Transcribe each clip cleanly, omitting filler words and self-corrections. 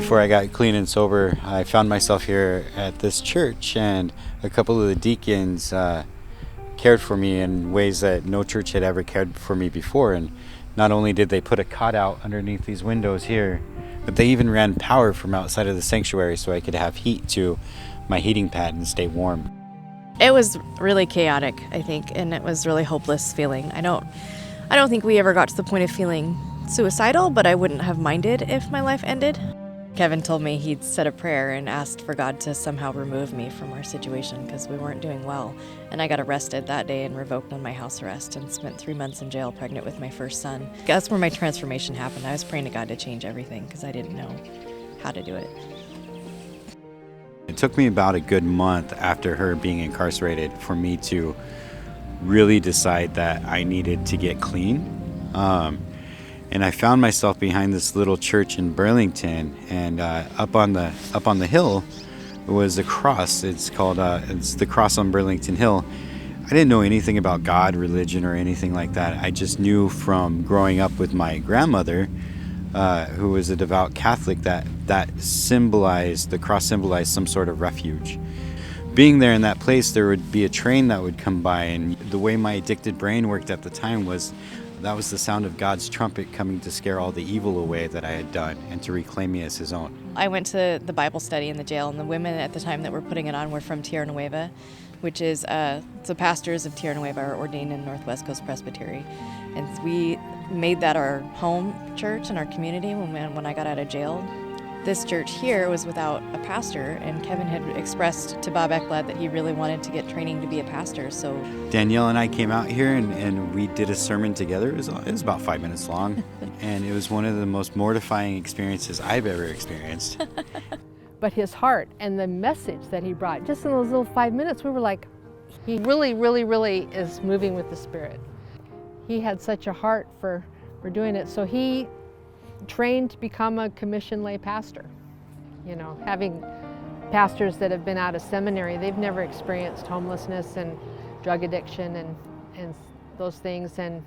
before I got clean and sober, I found myself here at this church, and a couple of the deacons cared for me in ways that no church had ever cared for me before. And not only did they put a cot out underneath these windows here, but they even ran power from outside of the sanctuary so I could have heat to my heating pad and stay warm. It was really chaotic, I think, and it was really hopeless feeling. I don't think we ever got to the point of feeling suicidal, but I wouldn't have minded if my life ended. Kevin told me he'd said a prayer and asked for God to somehow remove me from our situation because we weren't doing well. And I got arrested that day and revoked on my house arrest and spent 3 months in jail pregnant with my first son. That's where my transformation happened. I was praying to God to change everything because I didn't know how to do it. It took me about a good month after her being incarcerated for me to really decide that I needed to get clean. And I found myself behind this little church in Burlington, and up on the hill was a cross. It's called it's the cross on Burlington Hill. I didn't know anything about God, religion, or anything like that. I just knew from growing up with my grandmother, who was a devout Catholic, that the cross symbolized some sort of refuge. Being there in that place, there would be a train that would come by, and the way my addicted brain worked at the time was that was the sound of God's trumpet coming to scare all the evil away that I had done and to reclaim me as his own. I went to the Bible study in the jail, and the women at the time that were putting it on were from Tierra Nueva, which is the pastors of Tierra Nueva are ordained in Northwest Coast Presbytery. And we made that our home church and our community when I got out of jail. This church here was without a pastor, and Kevin had expressed to Bob Ekblad that he really wanted to get training to be a pastor. So Danielle and I came out here and we did a sermon together. It was about 5 minutes long, and it was one of the most mortifying experiences I've ever experienced. But his heart and the message that he brought, just in those little 5 minutes, we were like, he really, really, really is moving with the Spirit. He had such a heart for doing it. So he trained to become a commissioned lay pastor. You know, having pastors that have been out of seminary, they've never experienced homelessness and drug addiction and those things. And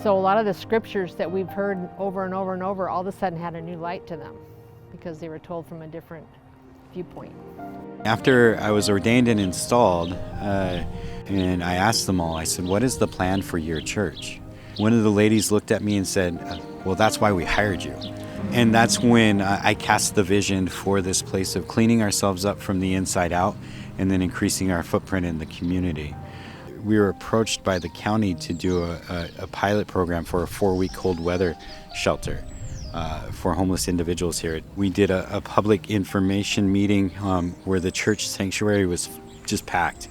so a lot of the scriptures that we've heard over and over and over all of a sudden had a new light to them because they were told from a different viewpoint. After I was ordained and installed, and I asked them all, I said, "What is the plan for your church?" One of the ladies looked at me and said, "Well, that's why we hired you." And that's when I cast the vision for this place of cleaning ourselves up from the inside out and then increasing our footprint in the community. We were approached by the county to do a pilot program for a 4-week cold weather shelter for homeless individuals here. We did a public information meeting where the church sanctuary was just packed.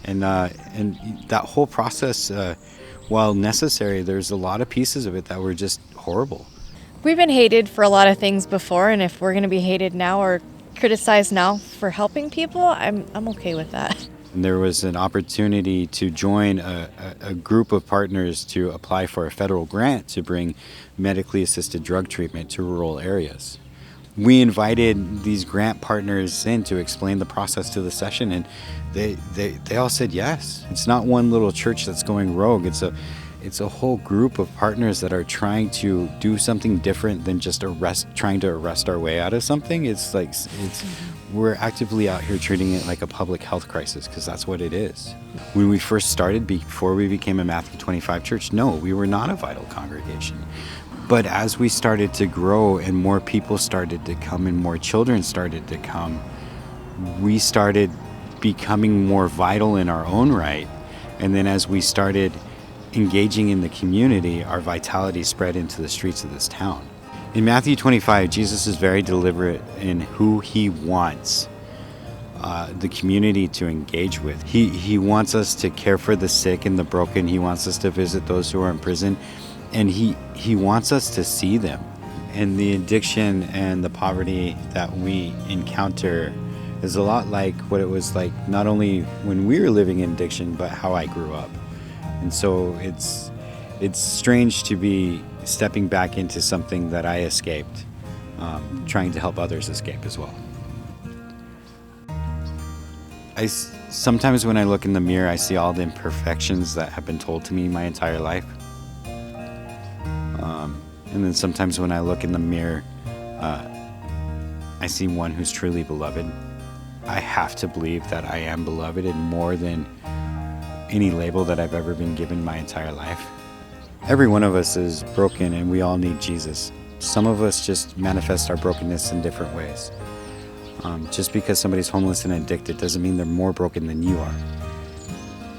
And that whole process, while necessary, there's a lot of pieces of it that were just horrible. we've been hated for a lot of things before, and if we're going to be hated now or criticized now for helping people, I'm okay with that. There was an opportunity to join a group of partners to apply for a federal grant to bring medically assisted drug treatment to rural areas. We invited these grant partners in to explain the process to the session, and they all said yes. It's not one little church that's going rogue. It's a whole group of partners that are trying to do something different than just trying to arrest our way out of something. We're actively out here treating it like a public health crisis, because that's what it is. When we first started, before we became a Matthew 25 church, no, we were not a vital congregation. But as we started to grow and more people started to come and more children started to come, we started becoming more vital in our own right. And then as we started engaging in the community, our vitality spread into the streets of this town. In Matthew 25, Jesus is very deliberate in who he wants the community to engage with. He wants us to care for the sick and the broken. He wants us to visit those who are in prison. And he wants us to see them. And the addiction and the poverty that we encounter is a lot like what it was like not only when we were living in addiction, but how I grew up. And so it's strange to be stepping back into something that I escaped, trying to help others escape as well. Sometimes when I look in the mirror, I see all the imperfections that have been told to me my entire life. And then sometimes when I look in the mirror, I see one who's truly beloved. I have to believe that I am beloved in more than any label that I've ever been given my entire life. Every one of us is broken and we all need Jesus. Some of us just manifest our brokenness in different ways. Just because somebody's homeless and addicted doesn't mean they're more broken than you are.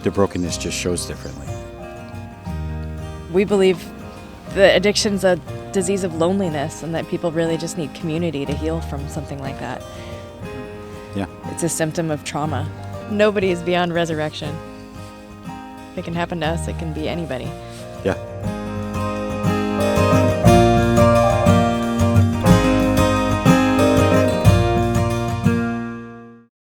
Their brokenness just shows differently. We believe the addiction's a disease of loneliness and that people really just need community to heal from something like that. Yeah. It's a symptom of trauma. Nobody is beyond resurrection. If it can happen to us, it can be anybody. Yeah.